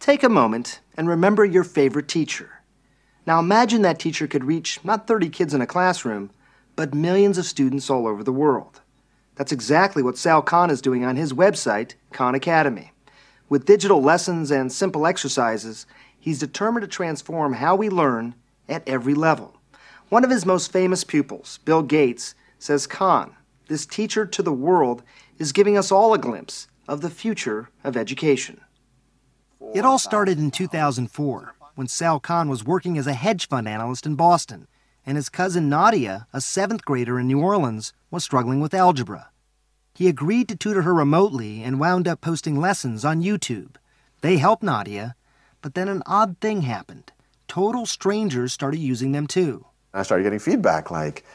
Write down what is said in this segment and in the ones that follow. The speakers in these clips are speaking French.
take a moment and remember your favorite teacher. Now imagine that teacher could reach not 30 kids in a classroom, but millions of students all over the world. That's exactly what Sal Khan is doing on his website, Khan Academy. With digital lessons and simple exercises, he's determined to transform how we learn at every level. One of his most famous pupils, Bill Gates, says Khan, this teacher to the world, is giving us all a glimpse of the future of education. It all started in 2004, when Sal Khan was working as a hedge fund analyst in Boston, and his cousin Nadia, a 7th grader in New Orleans, was struggling with algebra. He agreed to tutor her remotely and wound up posting lessons on YouTube. They helped Nadia, but then an odd thing happened. Total strangers started using them too. I started getting feedback like,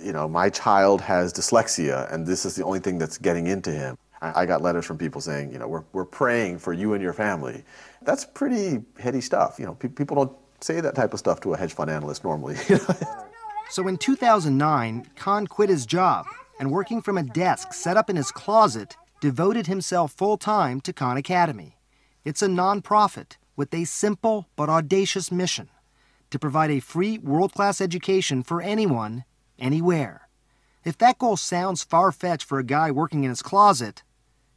you know, my child has dyslexia and this is the only thing that's getting into him. I got letters from people saying, you know, we're praying for you and your family. That's pretty heady stuff. You know, people don't say that type of stuff to a hedge fund analyst normally. So in 2009, Khan quit his job and, working from a desk set up in his closet, devoted himself full-time to Khan Academy. It's a non-profit with a simple but audacious mission: to provide a free world-class education for anyone, anywhere. If that goal sounds far-fetched for a guy working in his closet,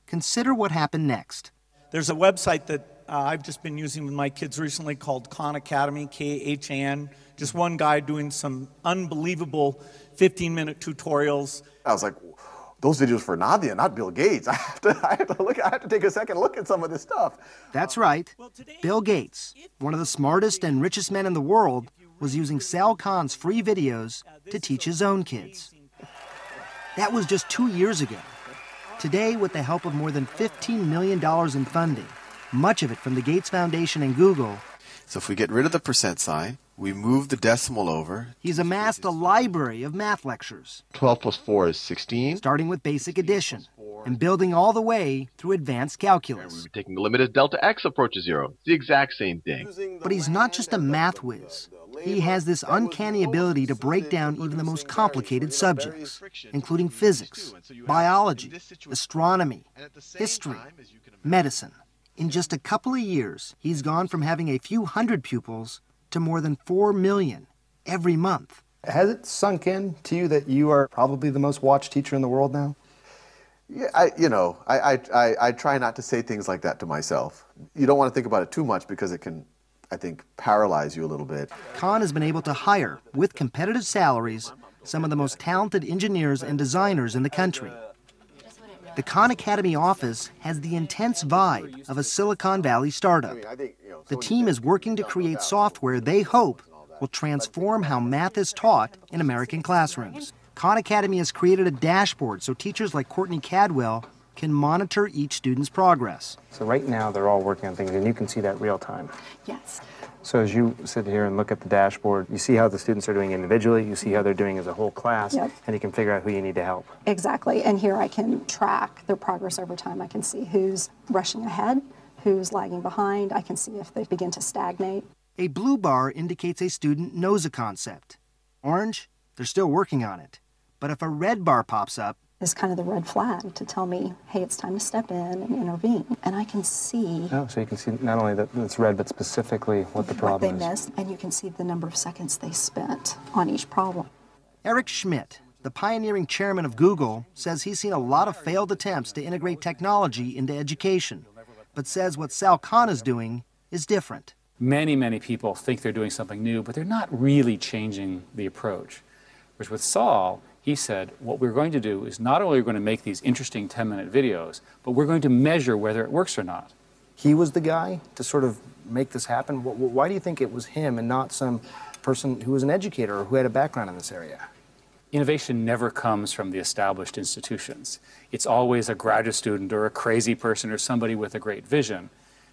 consider what happened next. There's a website that I've just been using with my kids recently called Khan Academy, K-H-A-N. Just one guy doing some unbelievable 15-minute tutorials. I was like, those videos for Nadia, not Bill Gates. I have to take a second look at some of this stuff. That's right. Bill Gates, one of the smartest and richest men in the world, was using Sal Khan's free videos to teach his own kids. That was just 2 years ago. Today, with the help of more than $15 million in funding, much of it from the Gates Foundation and Google. So if we get rid of the percent sign, we move the decimal over. He's amassed a library of math lectures. 12 plus 4 is 16. Starting with basic addition and building all the way through advanced calculus. We're taking the limit as delta x approaches 0. It's the exact same thing. But he's not just a math whiz. He has this uncanny ability to break down even the most complicated subjects, including physics, biology, astronomy, history, medicine. In just a couple of years, he's gone from having a few hundred pupils to more than 4 million every month. Has it sunk in to you that you are probably the most watched teacher in the world now? Yeah, I try not to say things like that to myself. You don't want to think about it too much because it can, I think, paralyze you a little bit. Khan has been able to hire, with competitive salaries, some of the most talented engineers and designers in the country. The Khan Academy office has the intense vibe of a Silicon Valley startup. The team is working to create software they hope will transform how math is taught in American classrooms. Khan Academy has created a dashboard so teachers like Courtney Cadwell can monitor each student's progress. So right now they're all working on things and you can see that real time. Yes. So as you sit here and look at the dashboard, you see how the students are doing individually, you see how they're doing as a whole class, Yep. and you can figure out who you need to help. Exactly. And here I can track their progress over time. I can see who's rushing ahead, who's lagging behind. I can see if they begin to stagnate. A blue bar indicates a student knows a concept. Orange, they're still working on it. But if a red bar pops up, Is kind of the red flag to tell me, hey, it's time to step in and intervene. And I can see So you can see not only that it's red, but specifically what the problem what they missed, and you can see the number of seconds they spent on each problem. Eric Schmidt, the pioneering chairman of Google, says he's seen a lot of failed attempts to integrate technology into education, but says what Sal Khan is doing is different. Many people think they're doing something new, but they're not really changing the approach. Whereas with Saul, he said, what we're going to do is not only are we going to make these interesting 10-minute videos, but we're going to measure whether it works or not. He was the guy to sort of make this happen? Why do you think it was him and not some person who was an educator or who had a background in this area? Innovation never comes from the established institutions. It's always a graduate student or a crazy person or somebody with a great vision.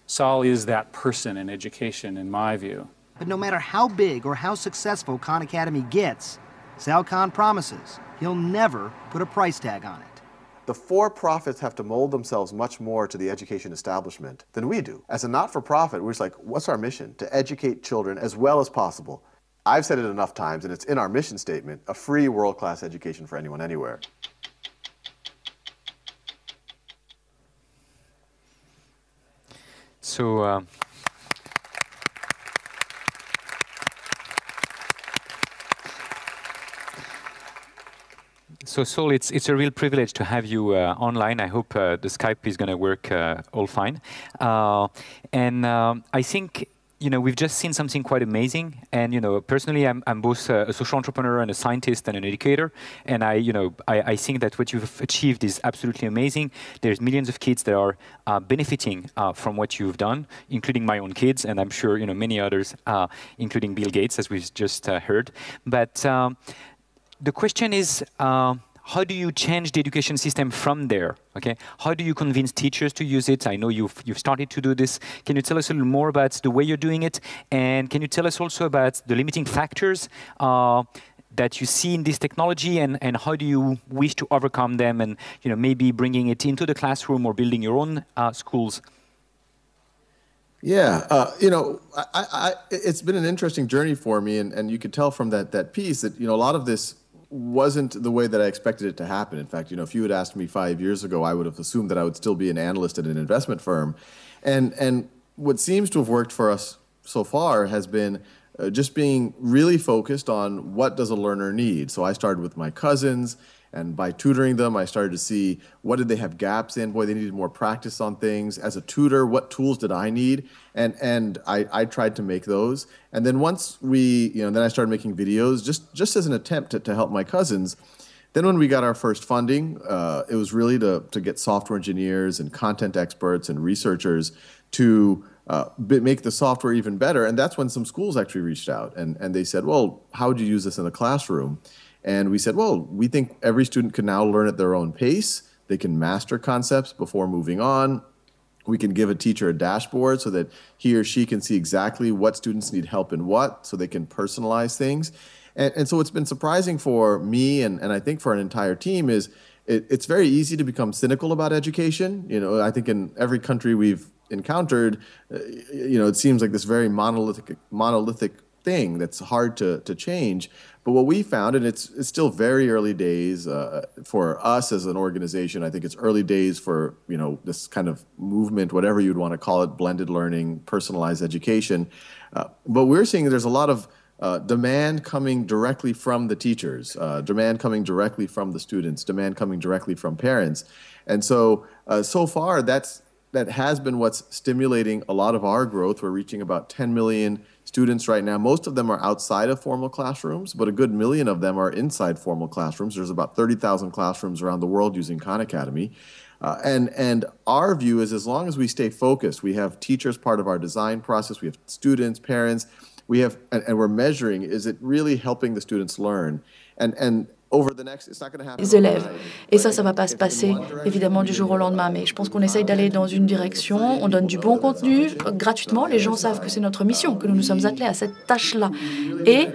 Saul is that person in education, in my view. But no matter how big or how successful Khan Academy gets, Sal Khan promises he'll never put a price tag on it. The for-profits have to mold themselves much more to the education establishment than we do. As a not-for-profit, we're just like, what's our mission? To educate children as well as possible. I've said it enough times, and it's in our mission statement, a free world-class education for anyone, anywhere. So Saul, it's a real privilege to have you online. I hope the Skype is going to work all fine. I think we've just seen something quite amazing. And personally, I'm both a social entrepreneur and a scientist and an educator. And I think that what you've achieved is absolutely amazing. There's millions of kids that are benefiting from what you've done, including my own kids, and I'm sure many others, including Bill Gates, as we've just heard. But the question is, how do you change the education system from there? Okay, how do you convince teachers to use it? I know you've started to do this. Can you tell us a little more about the way you're doing it? And can you tell us also about the limiting factors that you see in this technology, and how do you wish to overcome them, and maybe bringing it into the classroom or building your own schools? Yeah, it's been an interesting journey for me, and you could tell from that piece that a lot of this wasn't the way that I expected it to happen. In fact, if you had asked me 5 years ago, I would have assumed that I would still be an analyst at an investment firm. And what seems to have worked for us so far has been just being really focused on what does a learner need. So I started with my cousins, and by tutoring them, I started to see what did they have gaps in. Boy, they needed more practice on things. As a tutor, what tools did I need? And I tried to make those. And then once then I started making videos just as an attempt to help my cousins. Then when we got our first funding, it was really to get software engineers and content experts and researchers to make the software even better. And that's when some schools actually reached out and they said, well, how would you use this in the classroom? And we said, well, we think every student can now learn at their own pace. They can master concepts before moving on. We can give a teacher a dashboard so that he or she can see exactly what students need help in what, so they can personalize things. And so what's been surprising for me and I think for an entire team is it's very easy to become cynical about education. I think in every country we've encountered, it seems like this very monolithic thing that's hard to change. But what we found, and it's still very early days for us as an organization. I think it's early days for this kind of movement, whatever you'd want to call it, blended learning, personalized education. But we're seeing there's a lot of demand coming directly from the teachers, demand coming directly from the students, demand coming directly from parents. And so far that has been what's stimulating a lot of our growth. We're reaching about 10 million students right now. Most of them are outside of formal classrooms, but a good million of them are inside formal classrooms. There's about 30,000 classrooms around the world using Khan Academy. And our view is as long as we stay focused, we have teachers part of our design process, we have students, parents, and we're measuring, is it really helping the students learn? And les élèves. Et ça va pas se passer, évidemment, du jour au lendemain. Mais je pense qu'on essaye d'aller dans une direction, on donne du bon contenu gratuitement. Les gens savent que c'est notre mission, que nous nous sommes attelés à cette tâche-là. Et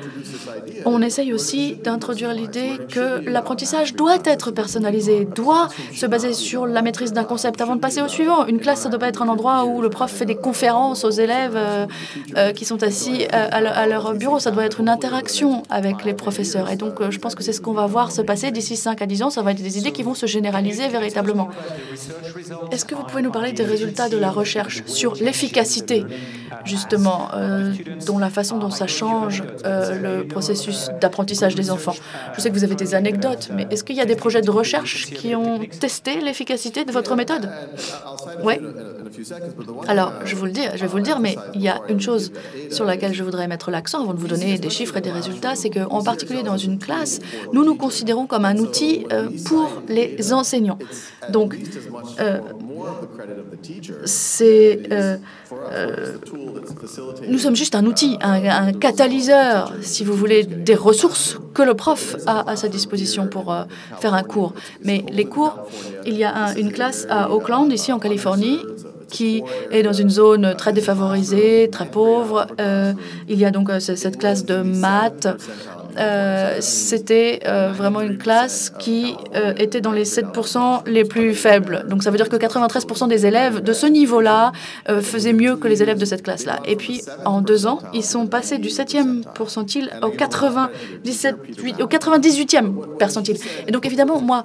on essaye aussi d'introduire l'idée que l'apprentissage doit être personnalisé, doit se baser sur la maîtrise d'un concept avant de passer au suivant. Une classe, ça ne doit pas être un endroit où le prof fait des conférences aux élèves qui sont assis à leur bureau. Ça doit être une interaction avec les professeurs. Et donc, je pense que c'est ce qu'on va voir se passer d'ici 5 à 10 ans. Ça va être des idées qui vont se généraliser véritablement. Est-ce que vous pouvez nous parler des résultats de la recherche sur l'efficacité, justement, dont la façon dont ça change le processus d'apprentissage des enfants? Je sais que vous avez des anecdotes, mais est-ce qu'il y a des projets de recherche qui ont testé l'efficacité de votre méthode? Oui. Alors, je vais vous le dire, mais il y a une chose sur laquelle je voudrais mettre l'accent avant de vous donner des chiffres et des résultats, c'est qu'en particulier dans une classe, nous nous considérons comme un outil pour les enseignants. Donc, nous sommes juste un outil, un catalyseur, si vous voulez, des ressources que le prof a à sa disposition pour faire un cours. Mais les cours, il y a une classe à Oakland, ici en Californie, qui est dans une zone très défavorisée, très pauvre. Il y a donc cette classe de maths c'était vraiment une classe qui était dans les 7% les plus faibles. Donc ça veut dire que 93% des élèves de ce niveau-là faisaient mieux que les élèves de cette classe-là. Et puis en 2 ans, ils sont passés du 7e percentile au 98e percentile. Et donc évidemment, moi,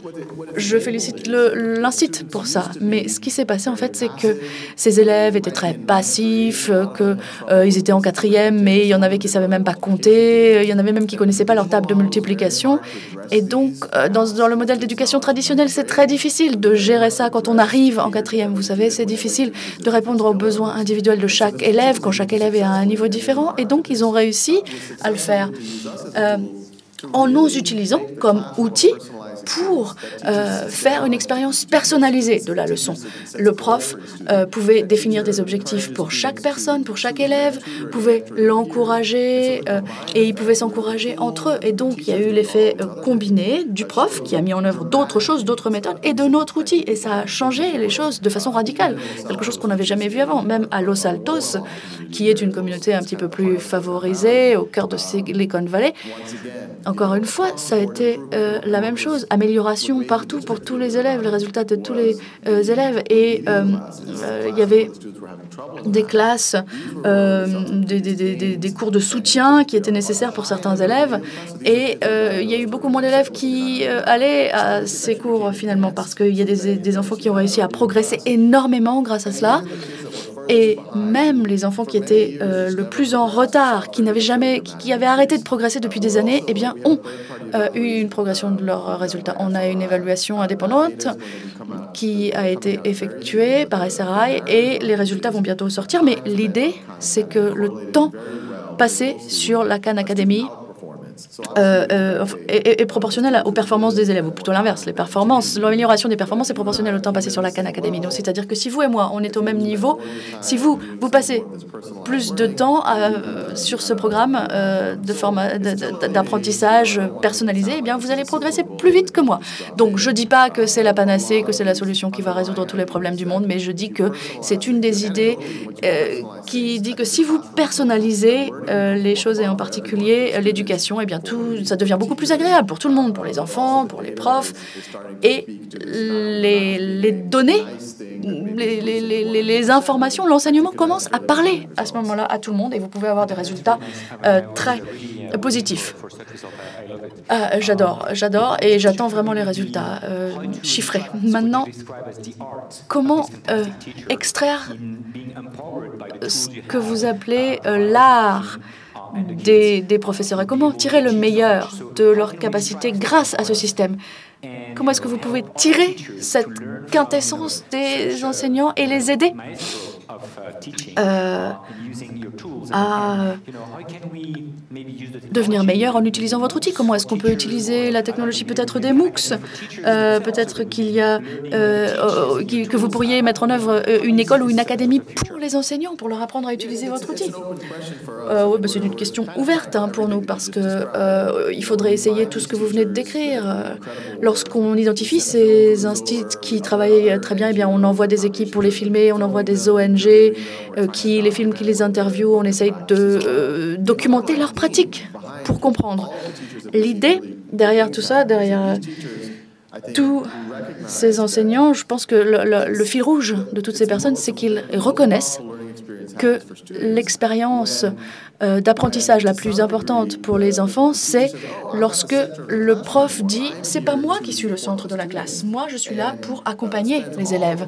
je félicite l'Institut pour ça. Mais ce qui s'est passé, en fait, c'est que ces élèves étaient très passifs, qu'ils étaient en 4e, mais il y en avait qui ne savaient même pas compter, il y en avait même qui ne connaissaient pas leur table de multiplication. Et donc, dans le modèle d'éducation traditionnel, c'est très difficile de gérer ça quand on arrive en 4e. Vous savez, c'est difficile de répondre aux besoins individuels de chaque élève, quand chaque élève est à un niveau différent. Et donc, ils ont réussi à le faire en nous utilisant comme outil pour faire une expérience personnalisée de la leçon. Le prof pouvait définir des objectifs pour chaque personne, pour chaque élève, pouvait l'encourager et ils pouvaient s'encourager entre eux. Et donc, il y a eu l'effet combiné du prof qui a mis en œuvre d'autres choses, d'autres méthodes et de notre outil. Et ça a changé les choses de façon radicale, quelque chose qu'on n'avait jamais vu avant. Même à Los Altos, qui est une communauté un petit peu plus favorisée au cœur de Silicon Valley, encore une fois, ça a été la même chose. Amélioration partout pour tous les élèves, les résultats de tous les élèves. Et il y avait des classes, des cours de soutien qui étaient nécessaires pour certains élèves. Et il y a eu beaucoup moins d'élèves qui allaient à ces cours finalement parce qu'il y a des enfants qui ont réussi à progresser énormément grâce à cela. Et même les enfants qui étaient le plus en retard, qui avaient arrêté de progresser depuis des années, eh bien, ont eu une progression de leurs résultats. On a une évaluation indépendante qui a été effectuée par SRI et les résultats vont bientôt sortir. Mais l'idée, c'est que le temps passé sur la Khan Academy est proportionnelle aux performances des élèves, ou plutôt l'inverse. L'amélioration des performances est proportionnelle au temps passé sur la Khan Academy. Donc, c'est-à-dire que si vous et moi, on est au même niveau, si vous passez plus de temps sur ce programme d'apprentissage personnalisé, eh bien, vous allez progresser plus vite que moi. Donc, je ne dis pas que c'est la panacée, que c'est la solution qui va résoudre tous les problèmes du monde, mais je dis que c'est une des idées qui dit que si vous personnalisez les choses, et en particulier l'éducation, eh bien, ça devient beaucoup plus agréable pour tout le monde, pour les enfants, pour les profs. Et les données, les informations, l'enseignement commence à parler à ce moment-là à tout le monde et vous pouvez avoir des résultats très positifs. J'adore et j'attends vraiment les résultats chiffrés. Maintenant, comment extraire ce que vous appelez l'art des professeurs et comment tirer le meilleur de leur capacité grâce à ce système? Comment est-ce que vous pouvez tirer cette quintessence des enseignants et les aider à devenir meilleur en utilisant votre outil? Comment est-ce qu'on peut utiliser la technologie, peut-être des MOOCs, peut-être qu'il y a que vous pourriez mettre en œuvre une école ou une académie pour les enseignants, pour leur apprendre à utiliser votre outil? C'est une question ouverte pour nous parce que il faudrait essayer tout ce que vous venez de décrire. Lorsqu'on identifie ces instituts qui travaillent très bien, eh bien, on envoie des équipes pour les filmer, on envoie des ONG qui les filment, qui les interviewent, on essaye de documenter leurs pratiques pour comprendre. L'idée derrière tout ça, derrière tous ces enseignants, je pense que le fil rouge de toutes ces personnes, c'est qu'ils reconnaissent que l'expérience d'apprentissage la plus importante pour les enfants, c'est lorsque le prof dit « c'est pas moi qui suis le centre de la classe, moi je suis là pour accompagner les élèves ».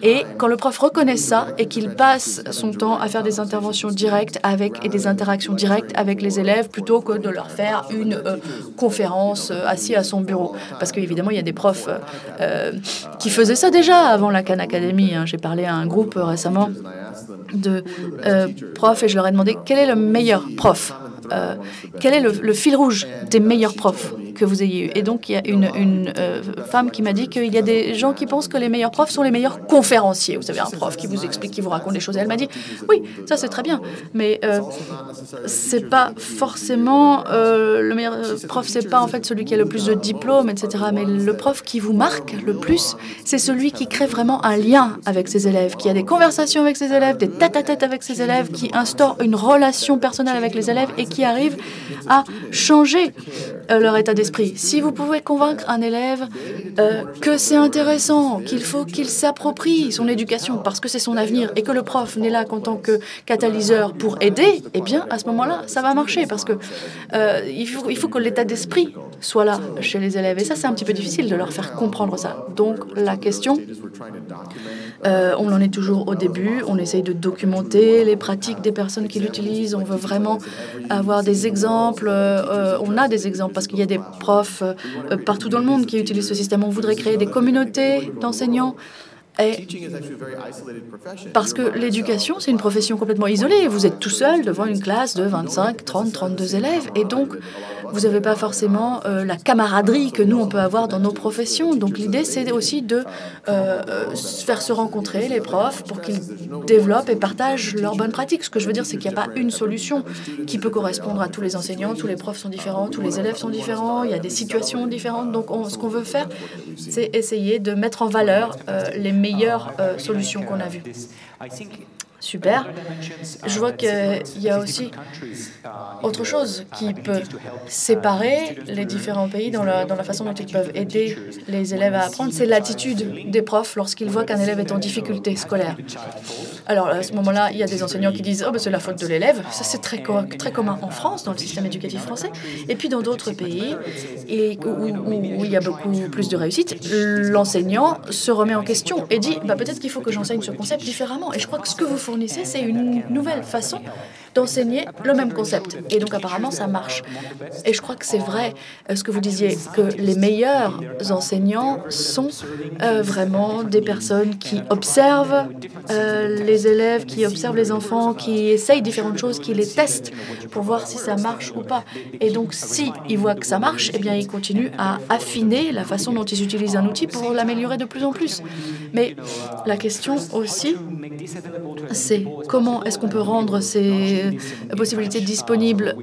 Et quand le prof reconnaît ça et qu'il passe son temps à faire des interventions directes et des interactions directes avec les élèves plutôt que de leur faire une conférence assis à son bureau. Parce qu'évidemment, il y a des profs qui faisaient ça déjà avant la Khan Academy. J'ai parlé à un groupe récemment de profs et je leur ai demandé quel est le meilleur prof, quel est le fil rouge des meilleurs profs que vous ayez eues. Et donc, il y a une femme qui m'a dit qu'il y a des gens qui pensent que les meilleurs profs sont les meilleurs conférenciers. Vous savez, un prof qui vous explique, qui vous raconte des choses. Et elle m'a dit, oui, ça c'est très bien, mais c'est pas forcément le meilleur prof, c'est pas en fait celui qui a le plus de diplômes, etc. Mais le prof qui vous marque le plus, c'est celui qui crée vraiment un lien avec ses élèves, qui a des conversations avec ses élèves, des tête-à-tête avec ses élèves, qui instaure une relation personnelle avec les élèves et qui arrive à changer leur état d'esprit. Si vous pouvez convaincre un élève que c'est intéressant, qu'il faut qu'il s'approprie son éducation parce que c'est son avenir et que le prof n'est là qu'en tant que catalyseur pour aider, eh bien, à ce moment-là, ça va marcher parce que il faut que l'état d'esprit soit là chez les élèves. Et ça, c'est un petit peu difficile de leur faire comprendre ça. Donc, la question, on en est toujours au début. On essaye de documenter les pratiques des personnes qui l'utilisent. On veut vraiment avoir des exemples. On a des exemples parce qu'il y a des profs partout dans le monde qui utilisent ce système. On voudrait créer des communautés d'enseignants. Et parce que l'éducation, c'est une profession complètement isolée. Vous êtes tout seul devant une classe de 25, 30, 32 élèves. Et donc, vous n'avez pas forcément la camaraderie que nous, on peut avoir dans nos professions. Donc, l'idée, c'est aussi de faire se rencontrer les profs pour qu'ils développent et partagent leurs bonnes pratiques. Ce que je veux dire, c'est qu'il n'y a pas une solution qui peut correspondre à tous les enseignants. Tous les profs sont différents, tous les élèves sont différents. Il y a des situations différentes. Donc, ce qu'on veut faire, c'est essayer de mettre en valeur les meilleures solutions qu'on a vues. Super. Je vois qu'il y a aussi autre chose qui peut séparer les différents pays dans la façon dont ils peuvent aider les élèves à apprendre. C'est l'attitude des profs lorsqu'ils voient qu'un élève est en difficulté scolaire. Alors, à ce moment-là, il y a des enseignants qui disent « Oh, ben, c'est la faute de l'élève ». Ça, c'est très commun en France, dans le système éducatif français. Et puis, dans d'autres pays où il y a beaucoup plus de réussite, l'enseignant se remet en question et dit bah, « Peut-être qu'il faut que j'enseigne ce concept différemment ». Et je crois que ce que vous fournissez, c'est une nouvelle façon d'enseigner le même concept. Et donc, apparemment, ça marche. Et je crois que c'est vrai ce que vous disiez, que les meilleurs enseignants sont vraiment des personnes qui observent les élèves, qui observent les enfants, qui essayent différentes choses, qui les testent pour voir si ça marche ou pas. Et donc, si ils voient que ça marche, eh bien, ils continuent à affiner la façon dont ils utilisent un outil pour l'améliorer de plus en plus. Mais la question aussi, c'est comment est-ce qu'on peut rendre ces possibilités disponibles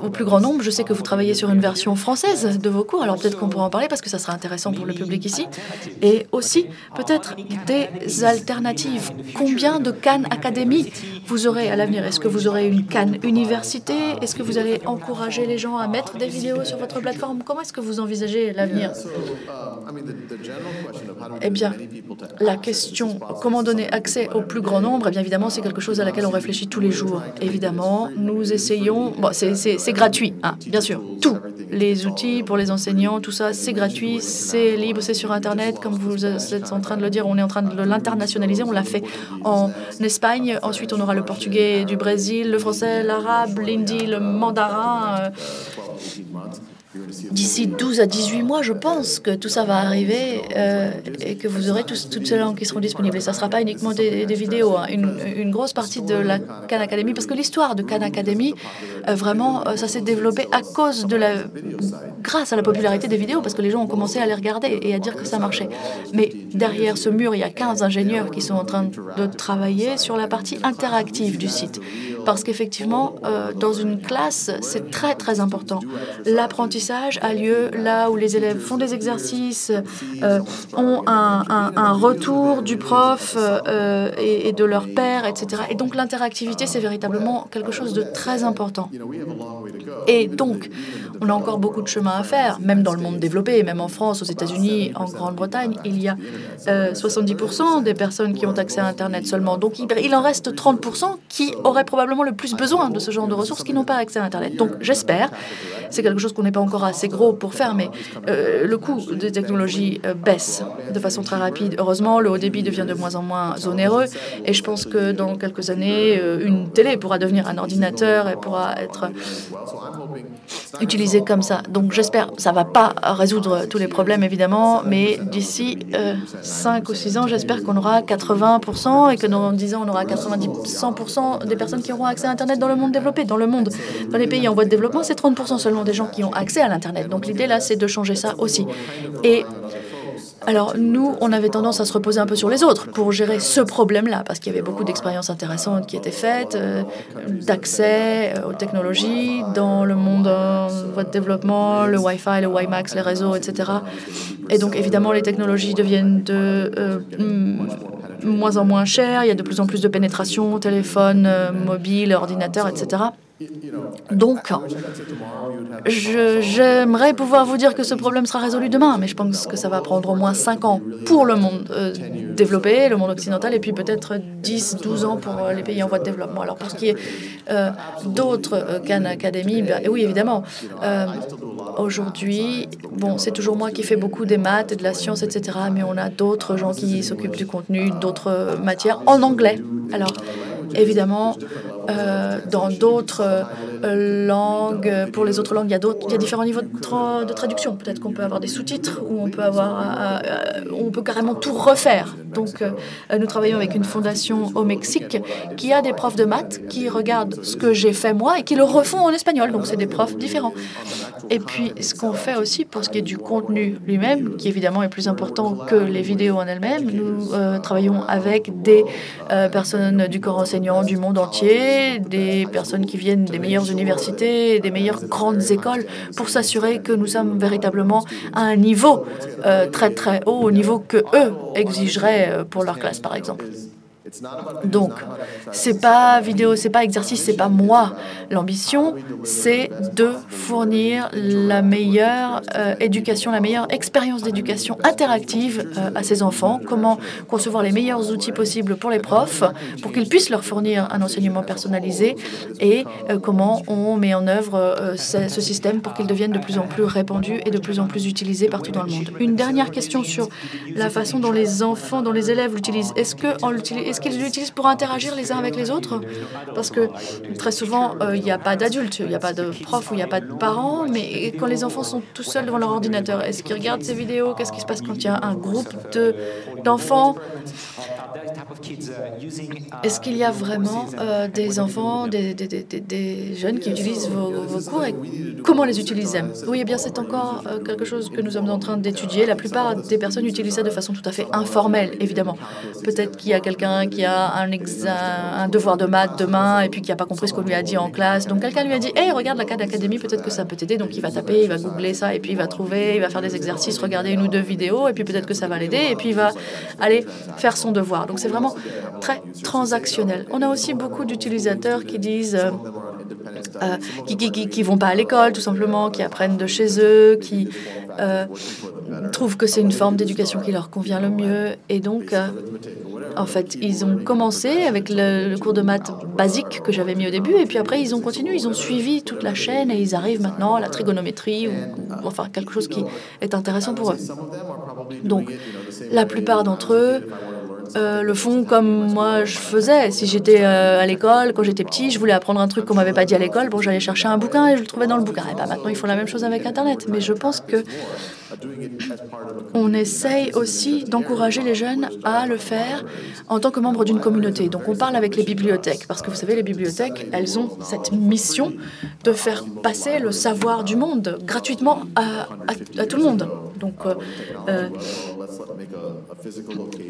au plus grand nombre. Je sais que vous travaillez sur une version française de vos cours, alors peut-être qu'on pourra en parler parce que ça sera intéressant pour le public ici. Et aussi, peut-être des alternatives. Combien de Khan Academy vous aurez à l'avenir? Est-ce que vous aurez une Khan Université? Est-ce que vous allez encourager les gens à mettre des vidéos sur votre plateforme? Comment est-ce que vous envisagez l'avenir? Eh bien, la question, comment donner accès au plus grand nombre, eh bien évidemment, c'est quelque chose à laquelle on réfléchit tous les jours. Évidemment, nous essayons... Bon, c'est gratuit, hein, bien sûr. Tous les outils pour les enseignants, tout ça, c'est gratuit, c'est libre, c'est sur Internet. Comme vous êtes en train de le dire, on est en train de l'internationaliser. On l'a fait en Espagne. Ensuite, on aura le portugais du Brésil, le français, l'arabe, l'hindi, le mandarin... D'ici 12 à 18 mois, je pense que tout ça va arriver et que vous aurez toutes ces langues qui seront disponibles. Et ça ne sera pas uniquement des vidéos. Hein. Une grosse partie de la Khan Academy, parce que l'histoire de Khan Academy, vraiment, ça s'est développé grâce à la popularité des vidéos, parce que les gens ont commencé à les regarder et à dire que ça marchait. Mais derrière ce mur, il y a 15 ingénieurs qui sont en train de travailler sur la partie interactive du site. Parce qu'effectivement, dans une classe, c'est très, très important. L'apprentissage a lieu là où les élèves font des exercices, ont un retour du prof et de leur père, etc. Et donc, l'interactivité, c'est véritablement quelque chose de très important. Et donc, on a encore beaucoup de chemin à faire, même dans le monde développé, même en France, aux États-Unis, en Grande-Bretagne, il y a 70% des personnes qui ont accès à Internet seulement. Donc, il en reste 30% qui auraient probablement le plus besoin de ce genre de ressources qui n'ont pas accès à Internet. Donc, j'espère, c'est quelque chose qu'on n'est pas encore assez gros pour faire, mais le coût des technologies baisse de façon très rapide. Heureusement, le haut débit devient de moins en moins onéreux et je pense que dans quelques années, une télé pourra devenir un ordinateur et pourra être utilisée comme ça. Donc, j'espère, ça ne va pas résoudre tous les problèmes, évidemment, mais d'ici 5 ou 6 ans, j'espère qu'on aura 80% et que dans 10 ans, on aura 90-100% des personnes qui auront accès à Internet dans le monde développé. Dans le monde, dans les pays en voie de développement, c'est 30% seulement des gens qui ont accès à l'Internet. Donc l'idée là, c'est de changer ça aussi. Et alors, nous, on avait tendance à se reposer un peu sur les autres pour gérer ce problème-là, parce qu'il y avait beaucoup d'expériences intéressantes qui étaient faites, d'accès aux technologies dans le monde en voie de développement, le Wi-Fi, le WiMAX, les réseaux, etc. Et donc, évidemment, les technologies deviennent de moins en moins chères, il y a de plus en plus de pénétration, téléphone, mobile, ordinateur, etc. Donc, j'aimerais pouvoir vous dire que ce problème sera résolu demain, mais je pense que ça va prendre au moins 5 ans pour le monde développé, le monde occidental, et puis peut-être 10, 12 ans pour les pays en voie de développement. Alors, pour ce qui est d'autres Khan Academy, ben, oui, évidemment, aujourd'hui, bon, c'est toujours moi qui fais beaucoup des maths et de la science, etc., mais on a d'autres gens qui s'occupent du contenu, d'autres matières en anglais. Alors, évidemment, dans d'autres langues, pour les autres langues, il y a différents niveaux de traduction. Peut-être qu'on peut avoir des sous-titres ou on peut carrément tout refaire. Donc, nous travaillons avec une fondation au Mexique qui a des profs de maths qui regardent ce que j'ai fait moi et qui le refont en espagnol. Donc, c'est des profs différents. Et puis, ce qu'on fait aussi pour ce qui est du contenu lui-même, qui évidemment est plus important que les vidéos en elles-mêmes, nous travaillons avec des personnes du corps enseignant du monde entier, des personnes qui viennent des meilleures universités, des meilleures grandes écoles, pour s'assurer que nous sommes véritablement à un niveau très très haut, au niveau que eux exigeraient pour leur classe, par exemple. Donc, c'est pas vidéo, c'est pas exercice, c'est pas moi. L'ambition, c'est de fournir la meilleure éducation, la meilleure expérience d'éducation interactive à ces enfants. Comment concevoir les meilleurs outils possibles pour les profs, pour qu'ils puissent leur fournir un enseignement personnalisé, et comment on met en œuvre ce système pour qu'il devienne de plus en plus répandu et de plus en plus utilisé partout dans le monde. Une dernière question sur la façon dont les enfants, dont les élèves l'utilisent. Est-ce qu'ils l'utilisent pour interagir les uns avec les autres? Parce que très souvent, il n'y a pas d'adultes, il n'y a pas de profs ou il n'y a pas de parents, mais quand les enfants sont tout seuls devant leur ordinateur, est-ce qu'ils regardent ces vidéos? Qu'est-ce qui se passe quand il y a un groupe d'enfants? Est-ce qu'il y a vraiment des enfants, des jeunes qui utilisent vos cours, et comment les utilisent-ils? Oui, eh bien, c'est encore quelque chose que nous sommes en train d'étudier. La plupart des personnes utilisent ça de façon tout à fait informelle, évidemment. Peut-être qu'il y a quelqu'un qui a un devoir de maths demain et puis qui n'a pas compris ce qu'on lui a dit en classe. Donc, quelqu'un lui a dit « Hey, regarde la Khan Academy, peut-être que ça peut t'aider. » Donc, il va taper, il va googler ça et puis il va trouver, il va faire des exercices, regarder 1 ou 2 vidéos et puis peut-être que ça va l'aider et puis il va aller faire son devoir. Donc, c'est vraiment très transactionnel. On a aussi beaucoup d'utilisateurs qui disent qui vont pas à l'école, tout simplement, qui apprennent de chez eux, qui trouvent que c'est une forme d'éducation qui leur convient le mieux. Et donc, en fait, ils ont commencé avec le cours de maths basique que j'avais mis au début, et puis après, ils ont continué, ils ont suivi toute la chaîne, et ils arrivent maintenant à la trigonométrie, ou enfin, quelque chose qui est intéressant pour eux. Donc, la plupart d'entre eux le font comme moi je faisais. Si j'étais à l'école, quand j'étais petit, je voulais apprendre un truc qu'on m'avait pas dit à l'école, bon, j'allais chercher un bouquin et je le trouvais dans le bouquin. Et ben, maintenant, ils font la même chose avec Internet. Mais je pense que on essaye aussi d'encourager les jeunes à le faire en tant que membre d'une communauté. Donc, on parle avec les bibliothèques, parce que vous savez, les bibliothèques, elles ont cette mission de faire passer le savoir du monde gratuitement à tout le monde. Donc,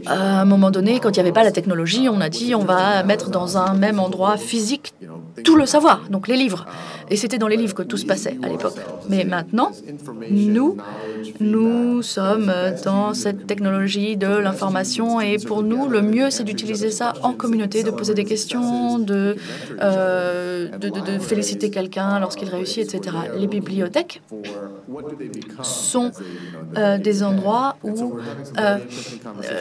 à un moment donné, quand il n'y avait pas la technologie, on a dit on va mettre dans un même endroit physique tout le savoir, donc les livres. Et c'était dans les livres que tout se passait à l'époque. Mais maintenant, nous sommes dans cette technologie de l'information, et pour nous, le mieux, c'est d'utiliser ça en communauté, de poser des questions, de féliciter quelqu'un lorsqu'il réussit, etc. Les bibliothèques sont des endroits où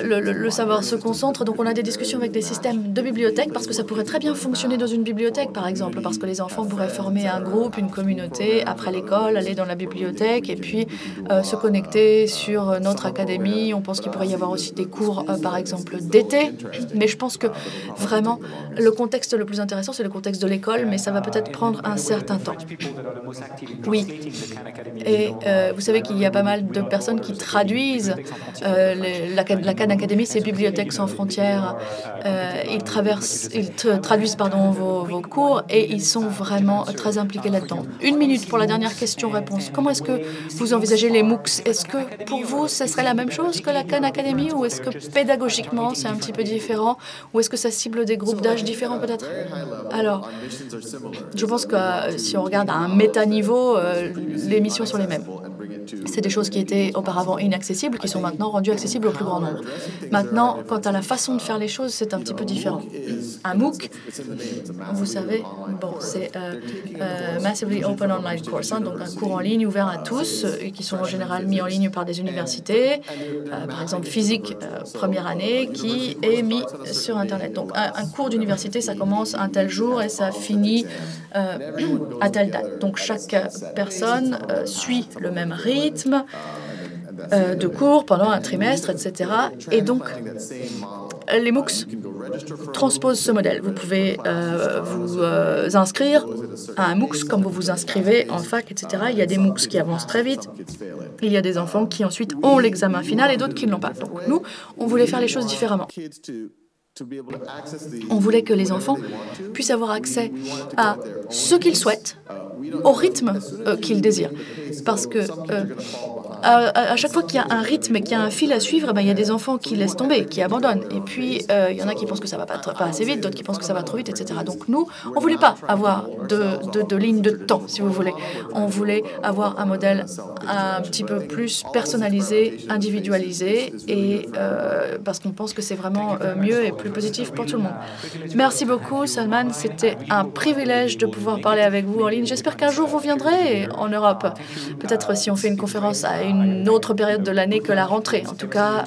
le savoir se concentre. Donc, on a des discussions avec des systèmes de bibliothèques, parce que ça pourrait très bien fonctionner dans une bibliothèque, par par exemple, parce que les enfants pourraient former un groupe, une communauté, après l'école, aller dans la bibliothèque et puis se connecter sur notre académie. On pense qu'il pourrait y avoir aussi des cours, par exemple, d'été. Mais je pense que vraiment, le contexte le plus intéressant, c'est le contexte de l'école, mais ça va peut-être prendre un certain temps. Oui. Et vous savez qu'il y a pas mal de personnes qui traduisent la Khan Academy, c'est Bibliothèques sans frontières. Ils traduisent vos cours et ils sont vraiment très impliqués là-dedans. 1 minute pour la dernière question-réponse. Comment est-ce que vous envisagez les MOOCs? Est-ce que pour vous, ce serait la même chose que la Khan Academy ou est-ce que pédagogiquement, c'est un petit peu différent ou est-ce que ça cible des groupes d'âge différents peut-être? Alors, je pense que si on regarde à un méta-niveau, les missions sont les mêmes. C'est des choses qui étaient auparavant inaccessibles, qui sont maintenant rendues accessibles au plus grand nombre. Maintenant, quant à la façon de faire les choses, c'est un petit peu différent. Un MOOC, vous savez, bon, c'est Massively Open Online Course, donc un cours en ligne ouvert à tous, et qui sont en général mis en ligne par des universités, par exemple physique première année, qui est mis sur Internet. Donc un cours d'université, ça commence un tel jour et ça finit à telle date. Donc chaque personne suit le même rythme de cours pendant un trimestre, etc. Et donc, les MOOCs transposent ce modèle. Vous pouvez vous inscrire à un MOOC comme vous vous inscrivez en fac, etc. Il y a des MOOCs qui avancent très vite. Il y a des enfants qui ensuite ont l'examen final et d'autres qui ne l'ont pas. Donc nous, on voulait faire les choses différemment. On voulait que les enfants puissent avoir accès à ce qu'ils souhaitent, au rythme qu'ils désirent. Parce que à chaque fois qu'il y a un rythme et qu'il y a un fil à suivre, il y a des enfants qui laissent tomber, qui abandonnent. Et puis, il y en a qui pensent que ça va pas assez vite, d'autres qui pensent que ça va trop vite, etc. Donc nous, on ne voulait pas avoir de ligne de temps, si vous voulez. On voulait avoir un modèle un petit peu plus personnalisé, individualisé, et parce qu'on pense que c'est vraiment mieux et plus positif pour tout le monde. Merci beaucoup, Salman. C'était un privilège de pouvoir parler avec vous en ligne. J'espère qu'un jour vous viendrez en Europe. Peut-être si on fait une conférence à une autre période de l'année que la rentrée. En tout cas,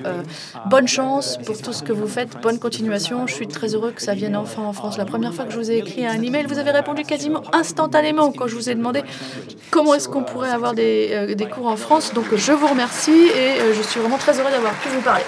bonne chance pour tout ce que vous faites. Bonne continuation. Je suis très heureux que ça vienne enfin en France. La première fois que je vous ai écrit un email, vous avez répondu quasiment instantanément quand je vous ai demandé comment est-ce qu'on pourrait avoir des cours en France. Donc, je vous remercie et je suis vraiment très heureux d'avoir pu vous parler.